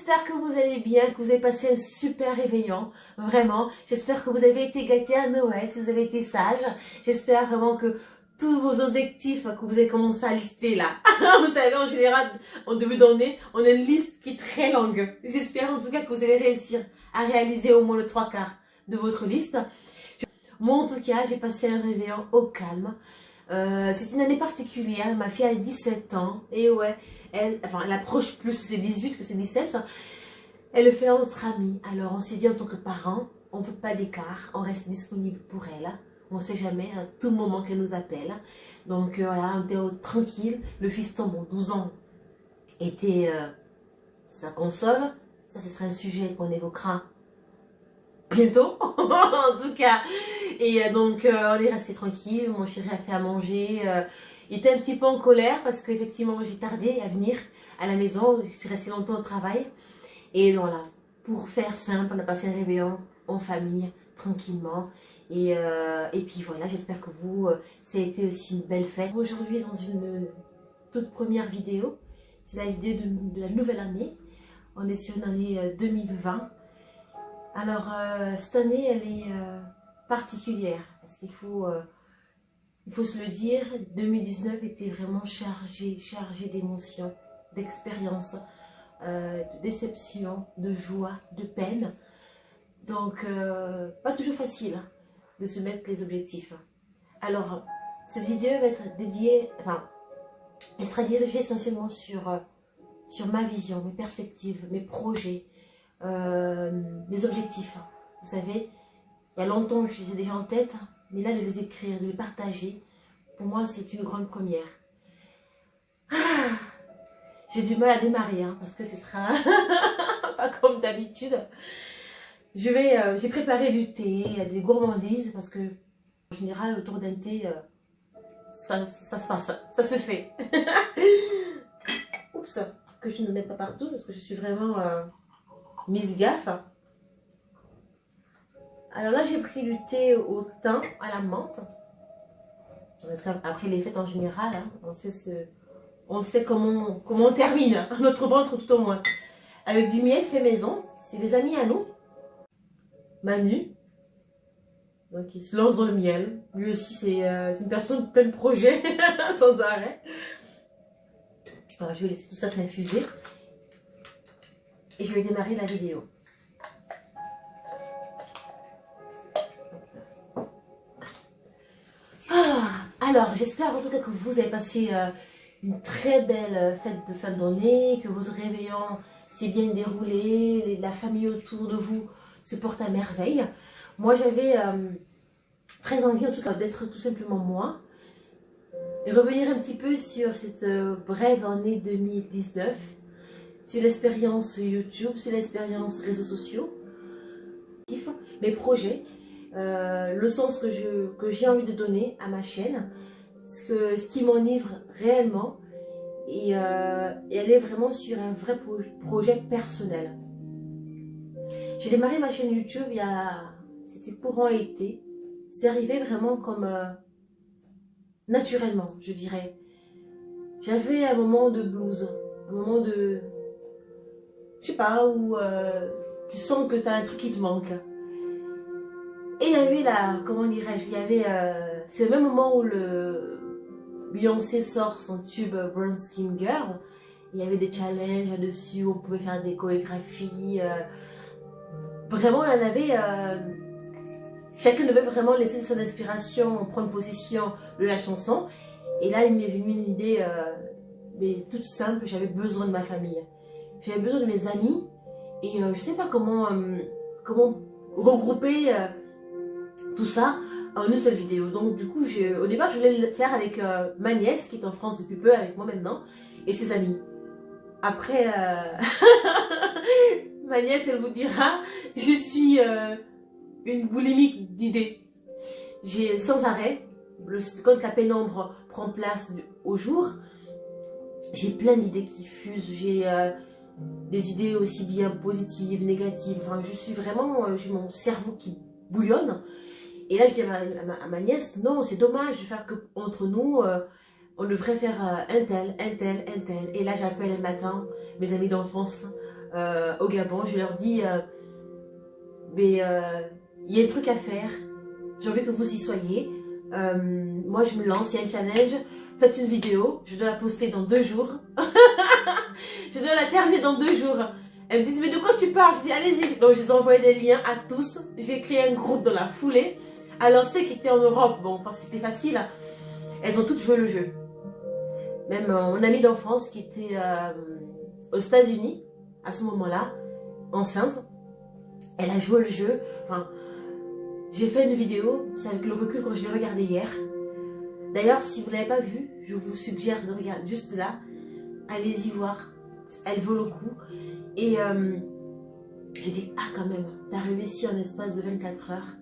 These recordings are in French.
j'espère que vous allez bien, que vous avez passé un super réveillon, vraiment. J'espère que vous avez été gâtés à Noël, si vous avez été sages. J'espère vraiment que tous vos objectifs que vous avez commencé à lister là. Vous savez, en général, en début d'année, on a une liste qui est très longue. J'espère en tout cas que vous allez réussir à réaliser au moins le 3/4 de votre liste. Moi, en tout cas, j'ai passé un réveillon au calme. C'est une année particulière. Ma fille a 17 ans. Et ouais, elle approche plus ses 18 que ses 17. Elle le fait entre amis. Alors, on s'est dit en tant que parents, on ne veut pas d'écart. On reste disponible pour elle. On ne sait jamais, à tout moment qu'elle nous appelle. Donc, voilà, on était tranquille. Le fiston, bon, 12 ans, était sa console. Ça, ce sera un sujet qu'on évoquera bientôt, en tout cas. Et donc, on est resté tranquille. Mon chéri a fait à manger. Il était un petit peu en colère parce qu'effectivement, j'ai tardé à venir à la maison. Je suis restée longtemps au travail. Et voilà, pour faire simple, on a passé un réveillon en famille, tranquillement. Et puis voilà, j'espère que vous, ça a été aussi une belle fête. Aujourd'hui, dans une toute première vidéo, c'est la vidéo de la nouvelle année. On est sur une année 2020. Alors, cette année, elle est particulière, parce qu'il faut se le dire, 2019 était vraiment chargé d'émotions, d'expériences, de déception, de joie, de peine. Donc, pas toujours facile hein, de se mettre les objectifs. Alors, cette vidéo va être dédiée, elle sera dirigée essentiellement sur ma vision, mes perspectives, mes projets, mes objectifs. Vous savez, il y a longtemps je les ai déjà en tête, mais là de les écrire, de les partager, pour moi c'est une grande première. J'ai du mal à démarrer hein, parce que ce sera pas comme d'habitude. J'ai préparé du thé, des gourmandises parce que en général autour d'un thé, ça se passe, ça se fait. Oups, que je ne le mette pas partout parce que je suis vraiment mise gaffe. Alors là, j'ai pris du thé au thym, à la menthe. Parce qu'après les fêtes en général, hein, on sait comment on termine, notre ventre tout au moins. Avec du miel fait maison, c'est des amis à nous. Manu, donc il se lance dans le miel. Lui aussi, c'est une personne pleine de projets, sans arrêt. Alors, je vais laisser tout ça s'infuser. Et je vais démarrer la vidéo. Alors, j'espère en tout cas que vous avez passé une très belle fête de fin d'année, que votre réveillon s'est bien déroulé, la famille autour de vous se porte à merveille. Moi, j'avais très envie en tout cas d'être tout simplement moi et revenir un petit peu sur cette brève année 2019, sur l'expérience YouTube, sur l'expérience réseaux sociaux, mes projets. Le sens que j'ai envie de donner à ma chaîne, ce qui m'enivre réellement et aller vraiment sur un vrai projet personnel. J'ai démarré ma chaîne YouTube c'était courant été, c'est arrivé vraiment comme naturellement je dirais. J'avais un moment de blues, un moment de, je sais pas, où tu sens que tu as un truc qui te manque. Et il y avait là, comment dirais-je, c'est le même moment où Beyoncé sort son tube Brown Skin Girl. Il y avait des challenges là-dessus, on pouvait faire des chorégraphies. Vraiment, il y en avait... chacun devait vraiment laisser son inspiration, prendre possession de la chanson. Et là, il m'est venu une idée mais toute simple, j'avais besoin de ma famille. J'avais besoin de mes amis. Et je sais pas comment regrouper... tout ça en une seule vidéo. Donc du coup, au départ, je voulais le faire avec ma nièce qui est en France depuis peu, avec moi maintenant, et ses amis. Après, ma nièce, elle vous dira, je suis une boulimique d'idées. J'ai sans arrêt, quand la pénombre prend place au jour, j'ai plein d'idées qui fusent. J'ai des idées aussi bien positives, négatives. Enfin, je suis vraiment, j'ai mon cerveau qui bouillonne. Et là, je dis à ma nièce, non, c'est dommage de faire que entre nous, on devrait faire un tel. Et là, j'appelle un matin mes amis d'enfance au Gabon. Je leur dis, mais il y a un truc à faire. J'ai envie que vous y soyez. Moi, je me lance, il y a un challenge. Faites une vidéo, je dois la poster dans 2 jours. Je dois la terminer dans 2 jours. Elles me disent, mais de quoi tu parles? Je dis, allez-y. Donc, je les ai envoyé des liens à tous. J'ai créé un groupe dans la foulée. Alors, celles qui étaient en Europe, bon, enfin, c'était facile. Elles ont toutes joué le jeu. Même mon amie d'enfance qui était aux États-Unis, à ce moment-là, enceinte, elle a joué le jeu. Enfin, j'ai fait une vidéo, c'est avec le recul quand je l'ai regardée hier. D'ailleurs, si vous ne l'avez pas vue, je vous suggère de regarder juste là. Allez-y voir, elle vaut le coup. Et j'ai dit, ah quand même, t'as réussi en espace de 24 heures,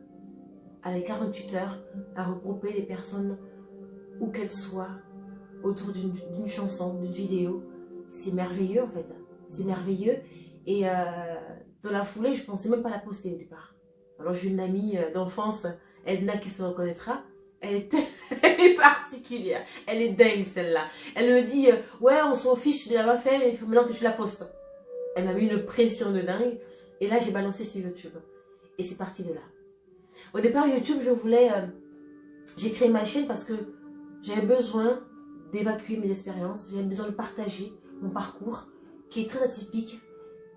avec 48 heures, à regrouper les personnes, où qu'elles soient, autour d'une chanson, d'une vidéo. C'est merveilleux en fait, c'est merveilleux. Et dans la foulée, je pensais même pas la poster au départ. Alors j'ai une amie d'enfance, Edna, qui se reconnaîtra. Elle est particulière, elle est dingue celle-là. Elle me dit, ouais, on s'en fiche de l'avoir fait, mais il faut maintenant que tu la postes. Elle m'a mis une pression de dingue. Et là, j'ai balancé sur YouTube. Et c'est parti de là. Au départ, YouTube, j'ai créé ma chaîne parce que j'avais besoin d'évacuer mes expériences. J'avais besoin de partager mon parcours, qui est très atypique,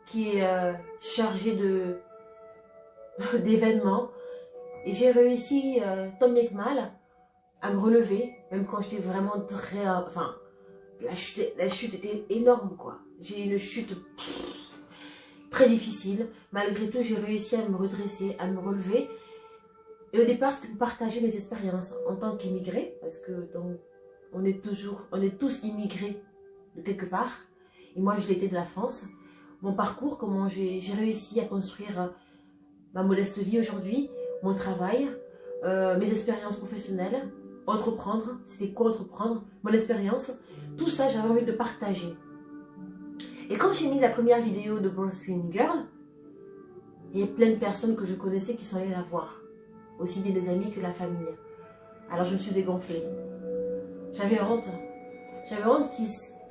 qui est chargé d'événements. Et j'ai réussi, tant bien que mal, à me relever, même quand j'étais vraiment très... enfin, la chute était énorme, quoi. J'ai eu une chute très difficile. Malgré tout, j'ai réussi à me redresser, à me relever. Et au départ, c'était pour partager mes expériences en tant qu'immigré, parce que donc, on est tous immigrés de quelque part. Et moi, je l'étais de la France. Mon parcours, comment j'ai réussi à construire ma modeste vie aujourd'hui, mon travail, mes expériences professionnelles, entreprendre, c'était quoi entreprendre, mon expérience, tout ça, j'avais envie de partager. Et quand j'ai mis la première vidéo de Brown Skin Girl, il y a plein de personnes que je connaissais qui sont allées la voir, aussi bien des amis que la famille. Alors je me suis dégonflée. J'avais honte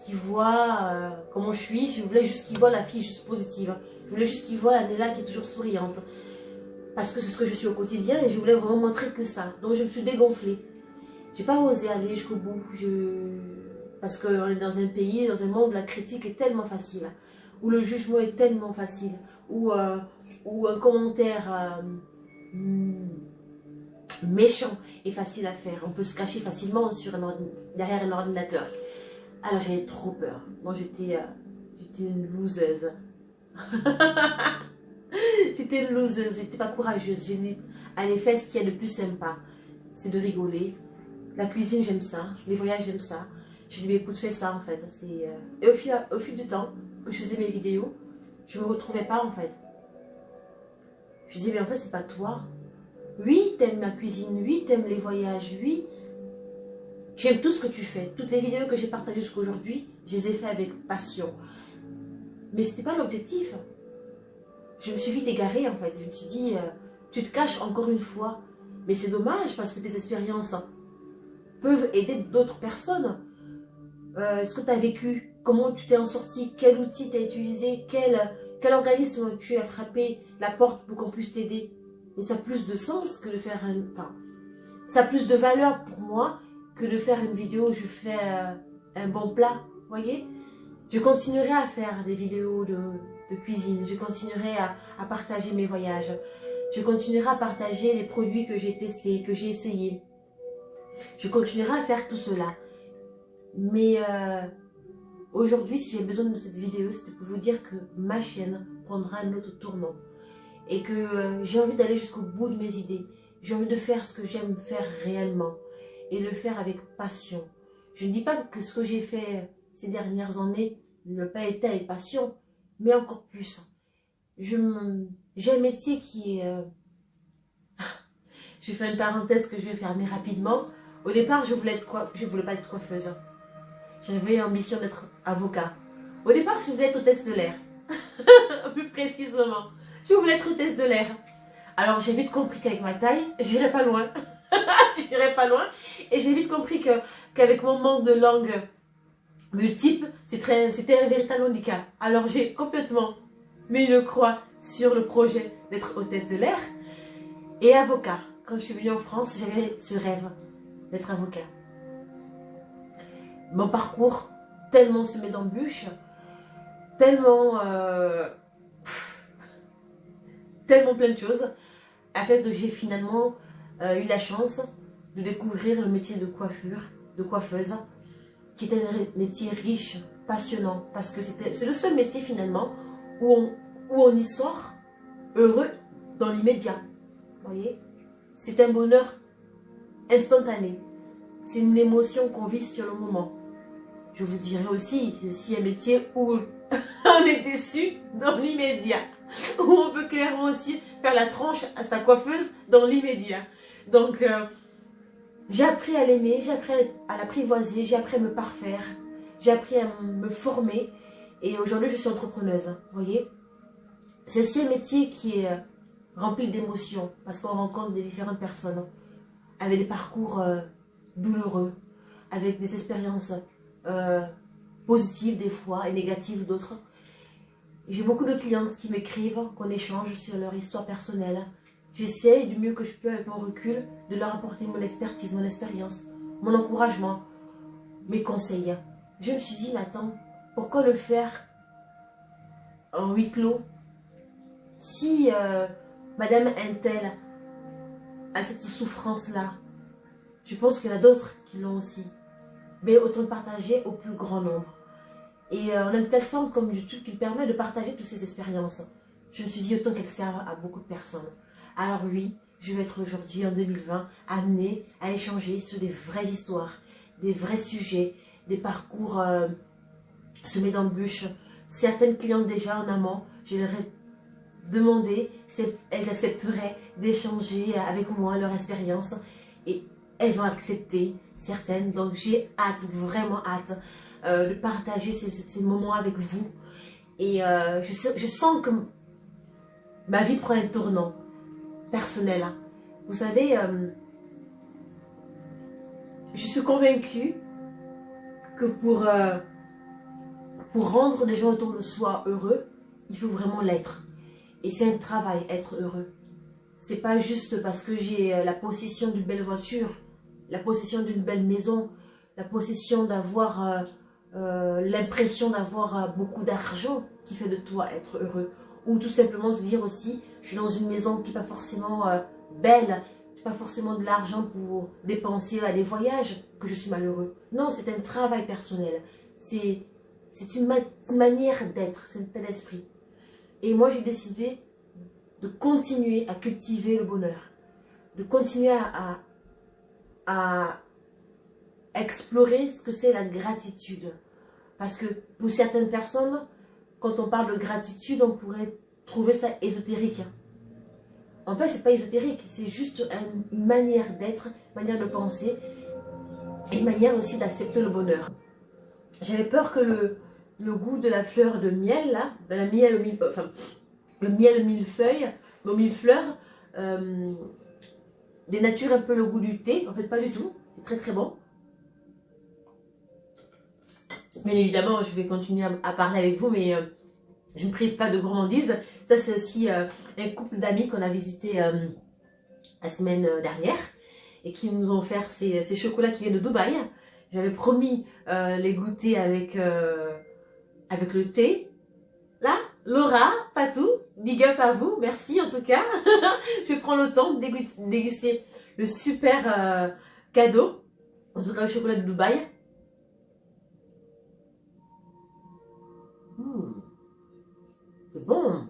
qu'ils voient comment je suis. Je voulais juste qu'ils voient la fille juste positive. Je voulais juste qu'ils voient Anela qui est toujours souriante. Parce que c'est ce que je suis au quotidien et je voulais vraiment montrer que ça. Donc je me suis dégonflée. J'ai pas osé aller jusqu'au bout. Parce qu'on est dans un pays, dans un monde où la critique est tellement facile. Où le jugement est tellement facile. Où un commentaire méchant est facile à faire. On peut se cacher facilement derrière un ordinateur. Alors j'avais trop peur. Moi j'étais une loseuse. J'étais une loseuse, j'étais pas courageuse. J'ai dit, allez, fais ce qu'il y a de plus sympa. C'est de rigoler. La cuisine, j'aime ça. Les voyages, j'aime ça. Je lui ai dit, écoute, fais ça en fait. Et au fil du temps, que je faisais mes vidéos, je me retrouvais pas en fait. Je disais, mais en fait, c'est pas toi. Oui, t'aimes la cuisine. Oui, t'aimes les voyages. Oui, tu aimes tout ce que tu fais. Toutes les vidéos que j'ai partagées jusqu'à aujourd'hui, je les ai fait avec passion. Mais c'était pas l'objectif. Je me suis vite égarée en fait. Je me suis dit, tu te caches encore une fois. Mais c'est dommage parce que tes expériences peuvent aider d'autres personnes. Ce que tu as vécu, comment tu t'es en sorti, quel outil tu as utilisé, quel organisme tu as frappé la porte pour qu'on puisse t'aider. Et ça a plus de sens que de faire ça a plus de valeur pour moi que de faire une vidéo où je fais un bon plat, voyez. Je continuerai à faire des vidéos de cuisine, je continuerai à partager mes voyages, je continuerai à partager les produits que j'ai testés, que j'ai essayés. Je continuerai à faire tout cela. Mais aujourd'hui, si j'ai besoin de cette vidéo, c'est pour vous dire que ma chaîne prendra un autre tournant. Et que j'ai envie d'aller jusqu'au bout de mes idées. J'ai envie de faire ce que j'aime faire réellement. Et le faire avec passion. Je ne dis pas que ce que j'ai fait ces dernières années n'a pas été avec passion, mais encore plus. J'ai un métier qui est... je fais une parenthèse que je vais fermer rapidement. Au départ, je voulais pas être coiffeuse. J'avais l'ambition d'être avocat. Au départ, je voulais être hôtesse de l'air. Plus précisément. Je voulais être hôtesse de l'air. Alors, j'ai vite compris qu'avec ma taille, j'irais pas loin. J'irais pas loin. Et j'ai vite compris qu'avec mon manque de langue multiple, c'était un véritable handicap. Alors, j'ai complètement mis une croix sur le projet d'être hôtesse de l'air. Et avocat. Quand je suis venue en France, j'avais ce rêve d'être avocat. Mon parcours, tellement semé d'embûches, tellement plein de choses, a fait que j'ai finalement eu la chance de découvrir le métier de coiffeuse, qui était un métier riche, passionnant, parce que c'est le seul métier finalement où on y sort heureux dans l'immédiat. Vous voyez, c'est un bonheur instantané, c'est une émotion qu'on vit sur le moment. Je vous dirais aussi, c'est aussi un métier où on est déçu dans l'immédiat, où on peut clairement aussi faire la tranche à sa coiffeuse dans l'immédiat. Donc, j'ai appris à l'aimer, j'ai appris à l'apprivoiser, j'ai appris à me parfaire, j'ai appris à me former. Et aujourd'hui, je suis entrepreneuse, vous voyez. C'est aussi un métier qui est rempli d'émotions, parce qu'on rencontre des différentes personnes avec des parcours douloureux, avec des expériences positives des fois et négatives d'autres. J'ai beaucoup de clientes qui m'écrivent, qu'on échange sur leur histoire personnelle. J'essaie du mieux que je peux avec mon recul de leur apporter mon expertise, mon expérience, mon encouragement, mes conseils. Je me suis dit, mais attends, pourquoi le faire en huis clos? Si Madame Intel a cette souffrance-là, je pense qu'il y en a d'autres qui l'ont aussi. Mais autant le partager au plus grand nombre. Et on a une plateforme comme YouTube qui permet de partager toutes ces expériences. Je me suis dit autant qu'elles servent à beaucoup de personnes. Alors oui, je vais être aujourd'hui en 2020 amenée à échanger sur des vraies histoires, des vrais sujets, des parcours semés d'embûches. Certaines clientes déjà en amont, je leur ai demandé si elles accepteraient d'échanger avec moi leur expérience. Et elles ont accepté, certaines. Donc j'ai hâte, vraiment hâte de partager ces moments avec vous. Et je sens que ma vie prend un tournant personnel. Vous savez, je suis convaincue que pour rendre les gens autour de soi heureux, il faut vraiment l'être. Et c'est un travail, être heureux. C'est pas juste parce que j'ai la possession d'une belle voiture, la possession d'une belle maison, la possession d'avoir l'impression d'avoir beaucoup d'argent qui fait de toi être heureux. Ou tout simplement se dire aussi, je suis dans une maison qui n'est pas forcément belle, pas forcément de l'argent pour dépenser à des voyages, que je suis malheureux. Non, c'est un travail personnel. C'est une manière d'être, c'est un état d'esprit. Et moi, j'ai décidé de continuer à cultiver le bonheur, de continuer à explorer ce que c'est la gratitude. Parce que pour certaines personnes, quand on parle de gratitude, on pourrait trouver ça ésotérique. En fait, c'est pas ésotérique, c'est juste une manière d'être, une manière de penser, et une manière aussi d'accepter le bonheur. J'avais peur que le goût de la fleur de miel, là, de la miel le miel millefeuille, au millefleur, dénature un peu le goût du thé. En fait, pas du tout. C'est très très bon. Bien évidemment, je vais continuer à parler avec vous, mais je ne prive pas de gourmandise. Ça, c'est aussi un couple d'amis qu'on a visité la semaine dernière et qui nous ont offert ces chocolats qui viennent de Dubaï. J'avais promis les goûter avec le thé. Là, Laura, Patou, big up à vous, merci en tout cas. Je prends le temps de déguster le super cadeau, en tout cas le chocolat de Dubaï. C'est bon.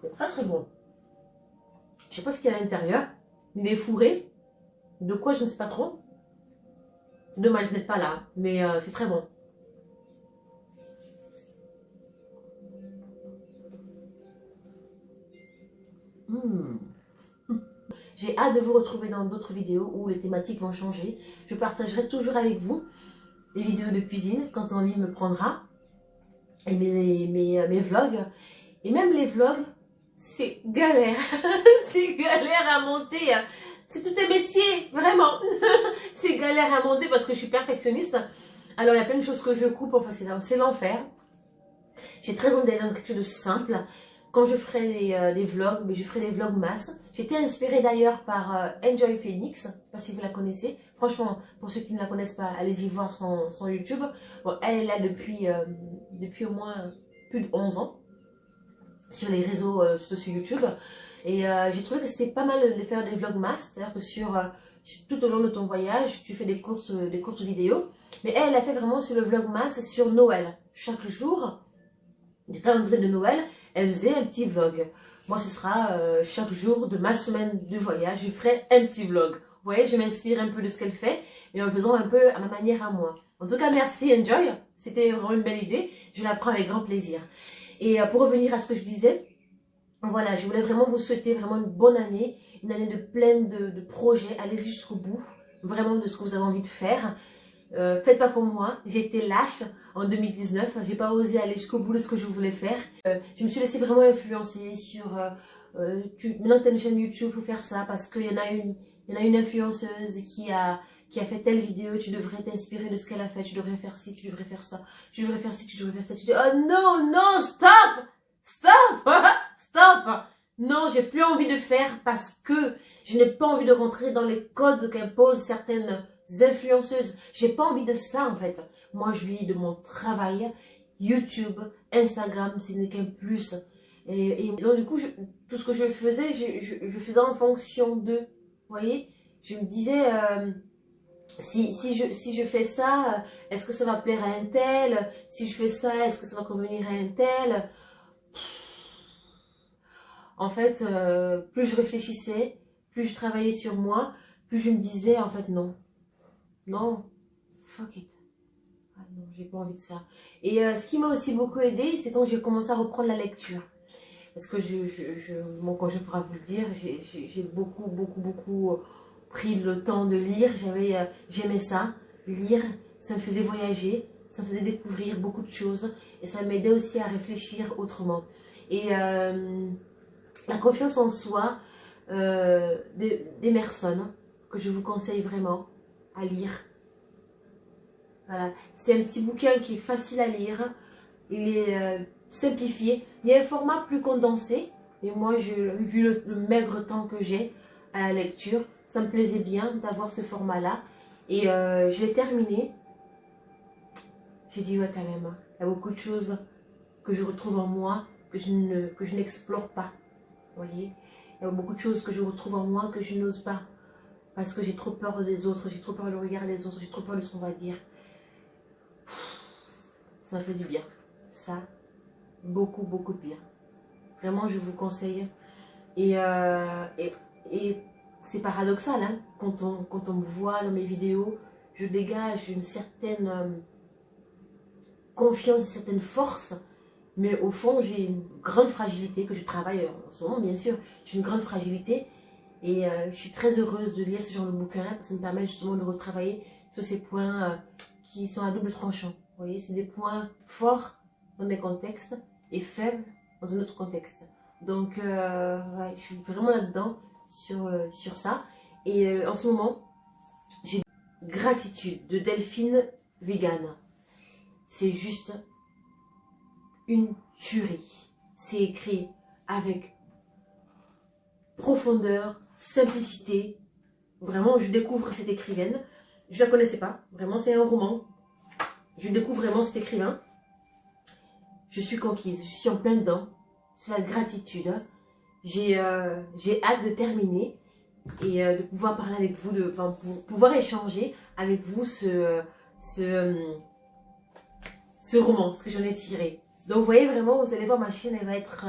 C'est très très bon. Je sais pas ce qu'il y a à l'intérieur. Il est fourré. De quoi, je ne sais pas trop. Dommage, vous n'êtes pas là, mais c'est très bon. J'ai hâte de vous retrouver dans d'autres vidéos où les thématiques vont changer. Je partagerai toujours avec vous les vidéos de cuisine quand envie me prendra. Et mes vlogs. Et même les vlogs, c'est galère. C'est galère à monter. C'est tout un métier, vraiment. C'est galère à monter parce que je suis perfectionniste. Alors il y a plein de choses que je coupe, enfin c'est l'enfer. J'ai très envie d'aller dans quelque chose de simple. Quand je ferai les vlogs, mais je ferai les vlogs masse. J'étais inspirée d'ailleurs par Enjoy Phoenix. Je ne sais pas si vous la connaissez. Franchement, pour ceux qui ne la connaissent pas, allez-y voir son YouTube. Bon, elle est là depuis au moins plus de 11 ans sur les réseaux, surtout sur YouTube. Et j'ai trouvé que c'était pas mal de faire des vlogs masse. C'est-à-dire que tout au long de ton voyage, tu fais des courtes vidéos. Mais elle a fait vraiment sur le vlog masse sur Noël. Chaque jour du calendrier de Noël, elle faisait un petit vlog. Moi, ce sera chaque jour de ma semaine de voyage, je ferai un petit vlog. Vous voyez, je m'inspire un peu de ce qu'elle fait, mais en faisant un peu à ma manière à moi. En tout cas, merci Enjoy. C'était vraiment une belle idée. Je la prends avec grand plaisir. Et pour revenir à ce que je disais, voilà, je voulais vraiment vous souhaiter vraiment une bonne année. Une année pleine de projets. Allez-y jusqu'au bout. Vraiment de ce que vous avez envie de faire. Faites pas comme moi, j'ai été lâche en 2019, j'ai pas osé aller jusqu'au bout de ce que je voulais faire. Je me suis laissée vraiment influencer sur maintenant que tu as une chaîne YouTube, il faut faire ça parce qu'il y en a une influenceuse qui a fait telle vidéo, tu devrais t'inspirer de ce qu'elle a fait, tu devrais faire ci, tu devrais faire ça, tu devrais faire ci, tu devrais faire ça. Tu dis oh non, non, stop, stop, stop. Non, j'ai plus envie de faire parce que je n'ai pas envie de rentrer dans les codes qu'imposent certaines influenceuses. J'ai pas envie de ça en fait. Moi je vis de mon travail. YouTube, Instagram, ce n'est qu'un plus. Et donc du coup, tout ce que je faisais, je faisais en fonction de. Vous voyez, je me disais, si je fais ça, est-ce que ça va plaire à un tel? Si je fais ça, est-ce que ça va convenir à un tel? En fait, plus je réfléchissais, plus je travaillais sur moi, plus je me disais en fait non. Non, fuck it. Ah non, j'ai pas envie de ça. Et ce qui m'a aussi beaucoup aidé, c'est quand j'ai commencé à reprendre la lecture. Parce que bon, quand je pourrais vous le dire, j'ai beaucoup pris le temps de lire. J'aimais ça, lire, ça me faisait voyager, ça me faisait découvrir beaucoup de choses. Et ça m'aidait aussi à réfléchir autrement. Et la confiance en soi d'Emerson, que je vous conseille vraiment à lire. Voilà, c'est un petit bouquin qui est facile à lire, il est simplifié, il y a un format plus condensé, et moi, vu le maigre temps que j'ai à la lecture, ça me plaisait bien d'avoir ce format-là, et je l'ai terminé. J'ai dit, ouais, quand même, hein, il y a beaucoup de choses que je retrouve en moi, que je n'explore pas, vous voyez, il y a beaucoup de choses que je retrouve en moi, que je n'ose pas. Parce que j'ai trop peur des autres, j'ai trop peur du regard des autres, j'ai trop peur de ce qu'on va dire. Ça fait du bien. Ça, beaucoup de bien. Vraiment, je vous conseille. Et c'est paradoxal, hein. Quand on me voit dans mes vidéos, je dégage une certaine confiance, une certaine force. Mais au fond, j'ai une grande fragilité que je travaille en ce moment, bien sûr. J'ai une grande fragilité. Et je suis très heureuse de lire ce genre de bouquin parce que ça me permet justement de retravailler sur ces points qui sont à double tranchant. Vous voyez, c'est des points forts dans des contextes et faibles dans un autre contexte. Donc, ouais, je suis vraiment là-dedans sur ça. Et en ce moment, j'ai gratitude de Delphine Vegan. C'est juste une tuerie. C'est écrit avec profondeur, simplicité. Vraiment, je découvre cette écrivaine. Je la connaissais pas. Vraiment, c'est un roman. Je découvre vraiment cet écrivain. Je suis conquise. Je suis en plein dedans. C'est la gratitude. J'ai hâte de terminer et de pouvoir parler avec vous, pouvoir échanger avec vous ce roman, ce que j'en ai tiré. Donc, vous voyez vraiment, vous allez voir, ma chaîne, elle va être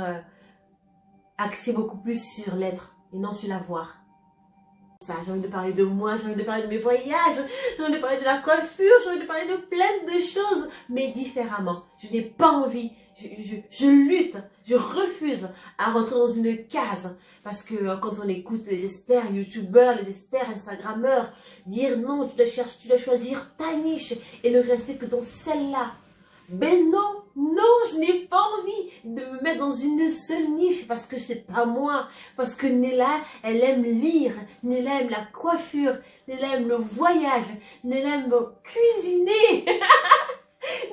axée beaucoup plus sur l'être et non sur l'avoir. J'ai envie de parler de moi, j'ai envie de parler de mes voyages, j'ai envie de parler de la coiffure, j'ai envie de parler de plein de choses, mais différemment. Je n'ai pas envie, je lutte, je refuse à rentrer dans une case. Parce que quand on écoute les experts youtubeurs, les experts instagrammeurs, dire non, tu dois choisir ta niche et ne rester que dans celle-là. Ben non, non, je n'ai pas envie de me mettre dans une seule niche parce que c'est pas moi. Parce que Nella, elle aime lire, Nella aime la coiffure, Nella aime le voyage, Nella aime cuisiner.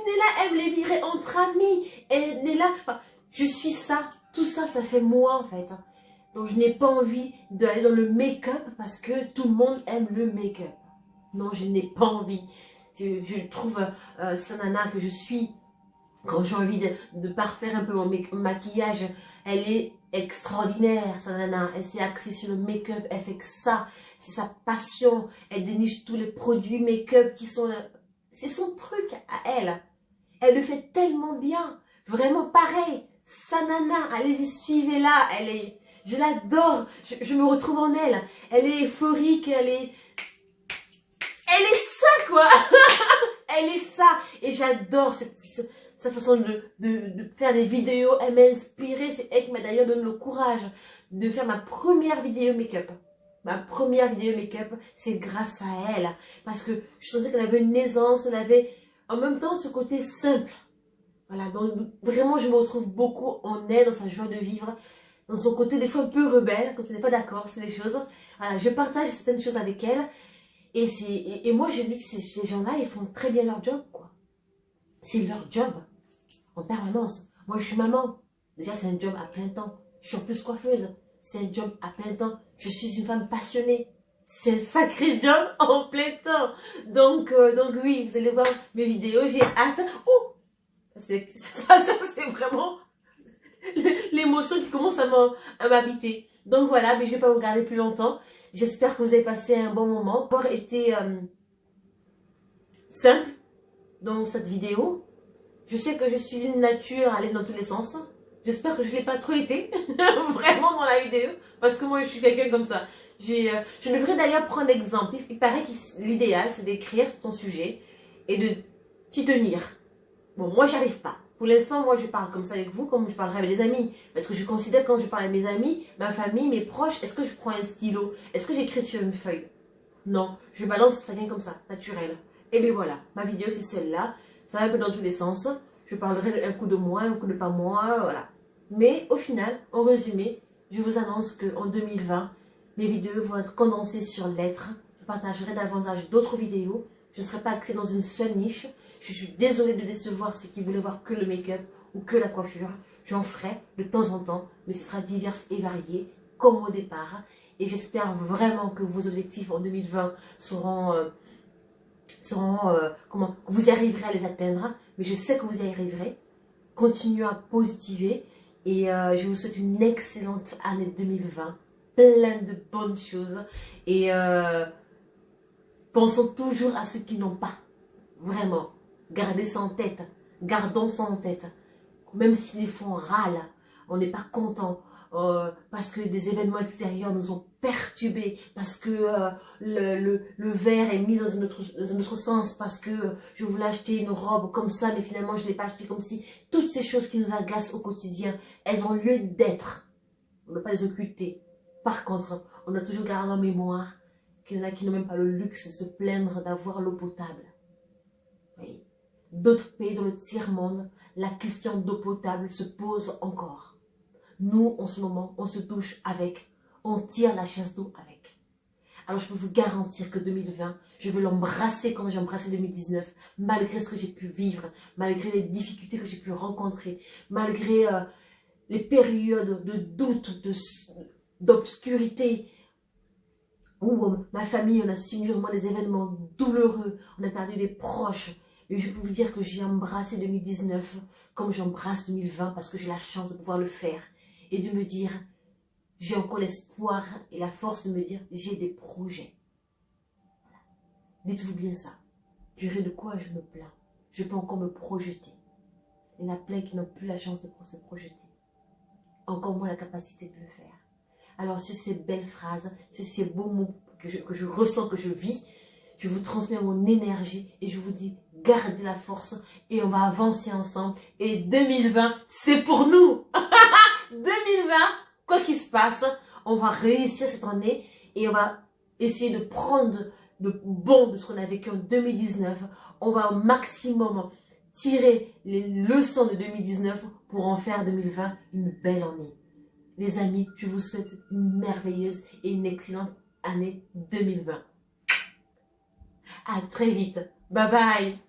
Nella aime les virer entre amis. Et Nella, enfin, je suis ça. Tout ça, ça fait moi en fait. Donc je n'ai pas envie d'aller dans le make-up parce que tout le monde aime le make-up. Non, je n'ai pas envie. Je trouve ce nana que je suis, quand j'ai envie de parfaire un peu mon maquillage, elle est extraordinaire, sa nana. Elle s'est axée sur le make-up, elle fait que ça. C'est sa passion. Elle déniche tous les produits make-up qui sont... C'est son truc à elle. Elle le fait tellement bien. Vraiment pareil. Sa nana, allez-y, suivez-la. Elle est... Je l'adore. Je me retrouve en elle. Elle est euphorique. Elle est ça, quoi. Elle est ça. Et j'adore sa façon de faire des vidéos. Elle m'a inspirée. C'est elle qui m'a d'ailleurs donné le courage de faire ma première vidéo make-up. Ma première vidéo make-up, c'est grâce à elle. Parce que je sentais qu'elle avait une aisance. Elle avait en même temps ce côté simple. Voilà, donc vraiment je me retrouve beaucoup en elle, dans sa joie de vivre, dans son côté des fois un peu rebelle, quand on n'est pas d'accord sur les choses. Voilà, je partage certaines choses avec elle. Et moi j'ai vu que ces gens-là, ils font très bien leur job, quoi. C'est leur job, en permanence. Moi je suis maman, déjà c'est un job à plein temps. Je suis en plus coiffeuse, c'est un job à plein temps. Je suis une femme passionnée. C'est un sacré job en plein temps. Donc oui, vous allez voir mes vidéos, j'ai hâte. Oh, c'est vraiment l'émotion qui commence à m'habiter. Donc voilà, mais je ne vais pas vous garder plus longtemps. J'espère que vous avez passé un bon moment. Pour avoir été simple dans cette vidéo. Je sais que je suis d'une nature à aller dans tous les sens. J'espère que je ne l'ai pas trop été, vraiment dans la vidéo. Parce que moi, je suis quelqu'un comme ça. Je devrais d'ailleurs prendre exemple. Il paraît que l'idéal, c'est d'écrire ton sujet et de t'y tenir. Bon, moi, j'y arrive pas. Pour l'instant, moi, je parle comme ça avec vous, comme je parlerai avec des amis. Parce que je considère quand je parle avec mes amis, ma famille, mes proches, est-ce que je prends un stylo? Est-ce que j'écris sur une feuille? Non, je balance, ça vient comme ça, naturel. Et bien voilà, ma vidéo, c'est celle-là. Ça va un peu dans tous les sens. Je parlerai un coup de moi, un coup de pas moi, voilà. Mais au final, en résumé, je vous annonce qu'en 2020, mes vidéos vont être condensées sur l'être. Je partagerai davantage d'autres vidéos. Je ne serai pas axée dans une seule niche. Je suis désolée de décevoir ceux qui voulaient voir que le make-up ou que la coiffure. J'en ferai de temps en temps, mais ce sera divers et varié, comme au départ. Et j'espère vraiment que vos objectifs en 2020 comment vous y arriverez à les atteindre. Mais je sais que vous y arriverez. Continuez à positiver. Et je vous souhaite une excellente année 2020. Plein de bonnes choses. Et pensons toujours à ceux qui n'ont pas. Vraiment. Gardez ça en tête. Gardons ça en tête. Même si les fois on râle, on n'est pas content. Parce que des événements extérieurs nous ont perturbés, parce que le verre est mis dans un autre sens, parce que je voulais acheter une robe comme ça, mais finalement je ne l'ai pas acheté comme si. Toutes ces choses qui nous agacent au quotidien, elles ont lieu d'être. On ne doit pas les occulter. Par contre, on doit toujours garder en mémoire qu'il y en a qui n'ont même pas le luxe de se plaindre d'avoir l'eau potable. Oui. D'autres pays dans le tiers-monde, la question d'eau potable se pose encore. Nous, en ce moment, on se douche avec. On tire la chasse d'eau avec. Alors, je peux vous garantir que 2020, je vais l'embrasser comme j'ai embrassé 2019, malgré ce que j'ai pu vivre, malgré les difficultés que j'ai pu rencontrer, malgré les périodes de doute, d'obscurité, où ma famille, on a subi vraiment des événements douloureux, on a perdu des proches. Et je peux vous dire que j'ai embrassé 2019 comme j'embrasse 2020 parce que j'ai la chance de pouvoir le faire. Et de me dire, j'ai encore l'espoir et la force de me dire, j'ai des projets. Voilà. Dites-vous bien ça. Purée, de quoi je me plains? Je peux encore me projeter. Il y en a plein qui n'ont plus la chance de se projeter. Encore moins la capacité de le faire. Alors, sur ces belles phrases, sur ces beaux mots que je ressens, que je vis, je vous transmets mon énergie et je vous dis, gardez la force et on va avancer ensemble. Et 2020, c'est pour nous. 2020, quoi qu'il se passe, on va réussir cette année et on va essayer de prendre le bon de ce qu'on a vécu en 2019. On va au maximum tirer les leçons de 2019 pour en faire 2020 une belle année. Les amis, je vous souhaite une merveilleuse et une excellente année 2020. À très vite. Bye bye.